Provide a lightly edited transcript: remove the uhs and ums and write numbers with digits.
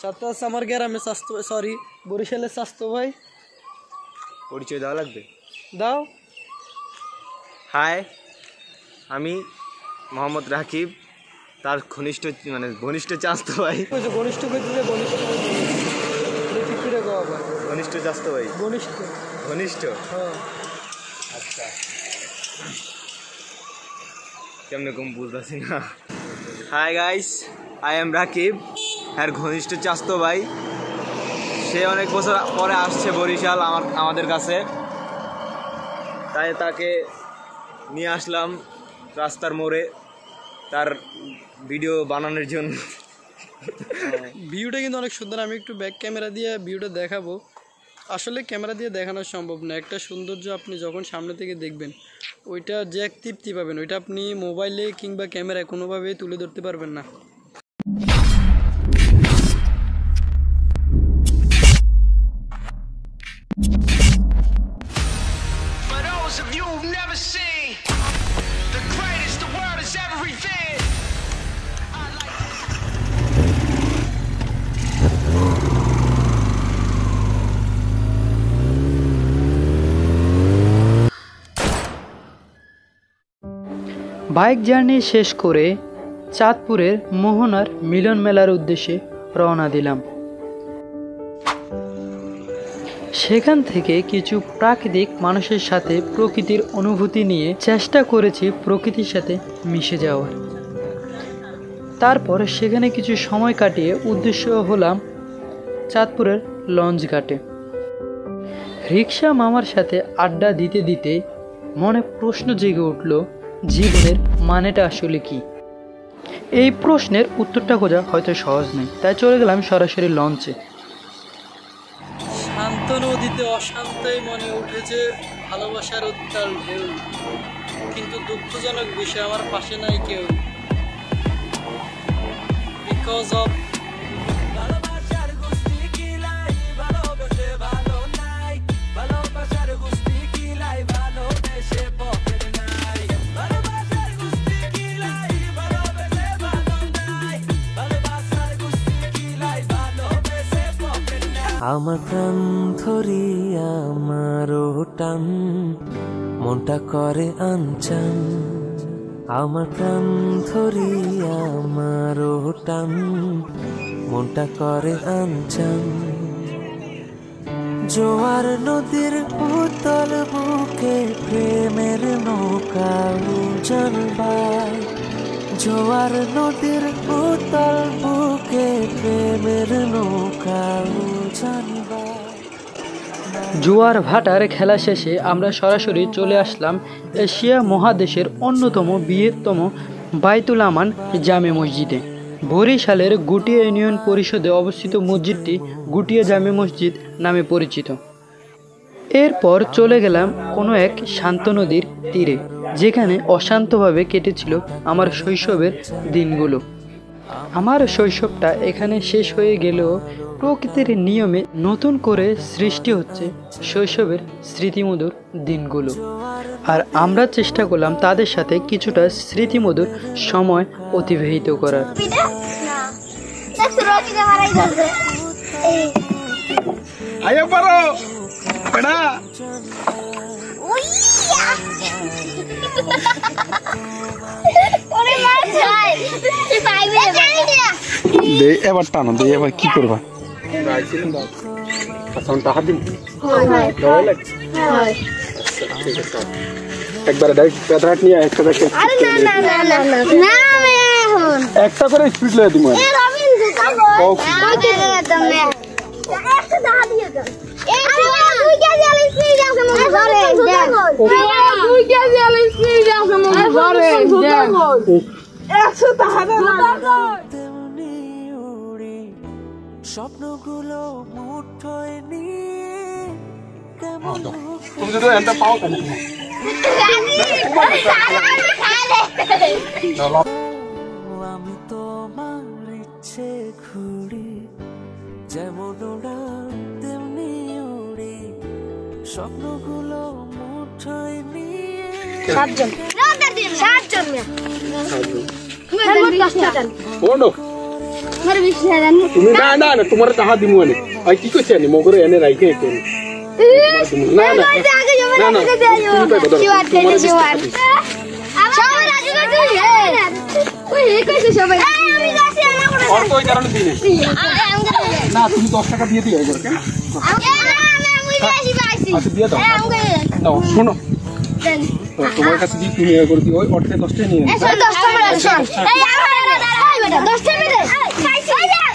সাথে আছে আমার গ্রামে স্বাস্থ্য, সরি বরিশালের স্বাস্থ্য ভাই। পরিচয় দেওয়া লাগবে? দাও। হাই, আমি মোহাম্মদ রাকিব, তার ঘনিষ্ঠ ঘনিষ্ঠ চাস্তো ভাই। ঘনিষ্ঠ কইতে ঘনিষ্ঠ ঘনিষ্ঠ চাস্তো ভাই। ঘনিষ্ঠ ঘনিষ্ঠ, হ্যাঁ। আচ্ছা, কেমনে কম বুঝতেছি না। Hi guys, I am Rakib, হ্যাঁ ঘনিষ্ঠ চাস্তো ভাই। সে অনেক বছর পরে আসছে বরিশাল আমাদের কাছে, তাই তাকে নিয়ে আসলাম রাস্তার মোড়ে তার ভিডিও বানানোর জন্য। ভিউটা কিন্তু অনেক সুন্দর। আমি একটু ব্যাক ক্যামেরা দিয়ে ভিউটা দেখাবো। আসলে ক্যামেরা দিয়ে দেখানো সম্ভব না। একটা সৌন্দর্য আপনি যখন সামনে থেকে দেখবেন, ওইটা যে এক তৃপ্তি পাবেন, ওইটা আপনি মোবাইলে কিংবা ক্যামেরায় কোনোভাবেই তুলে ধরতে পারবেন না। বাইক জার্নি শেষ করে চাঁদপুরের মোহনার মিলন মেলার উদ্দেশ্যে রওনা দিলাম। সেখান থেকে কিছু প্রাকৃতিক মানুষের সাথে প্রকৃতির অনুভূতি নিয়ে চেষ্টা করেছি প্রকৃতির সাথে মিশে যাওয়ার। তারপর সেখানে কিছু সময় কাটিয়ে উদ্দেশ্য হলাম চাঁদপুরের লঞ্চ ঘাটে। রিক্সা মামার সাথে আড্ডা দিতে দিতে মনে প্রশ্ন জেগে উঠল, জীবনের মানেটা আসলে কি? এই প্রশ্নের উত্তরটা খোঁজা হয়তো সহজ নয়, তাই চলে গেলাম সরাসরি লঞ্চে। শান্ত নদীতে অশান্তই মনে উঠেছে ভালোবাসার উত্তাল ঢেউ, কিন্তু দুঃখজনক বিষয় আমার পাশে নাই কেউ। বিকজ অফ আমার প্রাণ ধরিয়া আমারও টান, মনটা করে আনচান। আমার প্রাণ ধরিয়া আমারও টান, মনটা করে আনচান। জোয়ার নদীর উতল বুকে প্রেমের নৌকা জানবার। জোয়ার নদীর উতল বুকে প্রেমের নৌকা জানবার। জোয়ার ভাটার খেলা শেষে আমরা সরাসরি চলে আসলাম এশিয়া মহাদেশের অন্যতম বৃহত্তম বাইতুল আমান জামে মসজিদে। বরিশালের গুটিয়া ইউনিয়ন পরিষদে অবস্থিত মসজিদটি গুটিয়া জামে মসজিদ নামে পরিচিত। এরপর চলে গেলাম কোনো এক শান্ত নদীর তীরে, যেখানে অশান্তভাবে কেটেছিল আমার শৈশবের দিনগুলো। আমার শৈশবটা এখানে শেষ হয়ে গেলেও প্রকৃতির নিয়মে নতুন করে সৃষ্টি হচ্ছে শৈশবের স্মৃতিমধুর দিনগুলো। আর আমরা চেষ্টা করলাম তাদের সাথে কিছুটা স্মৃতিমধুর সময় অতিবাহিত করার। এবার টানো দে, এবার কি করবা? একবারে একটা করে স্পিড লয়ে দিব। স্বপ্নগুলো মুঠোয় নিয়ে কেমন তুমি যদি এটা পাও তাহলে আমি তোমার ইচ্ছে ঘুরি, যেমন ওরা তেমনি উড়ি। স্বপ্নগুলো মুঠোয় নিয়ে সাতজন তুমি না না না তোমার টাকা দিমু এনে আই কি কইছি আনি মগরে এনে রাইখে একে না না না না তুমি পাইবা ধরো অর্থ ওই কারণে দিই না তুমি 10 টাকা দিয়ে দিও এবার কেন আচ্ছা দিয়ে দাও দাও শোনো তোমার কাছে দিয়ে তুমি করে দিও ওই অর্থে 10 টাকা নিয়ে নাও 10 টাকা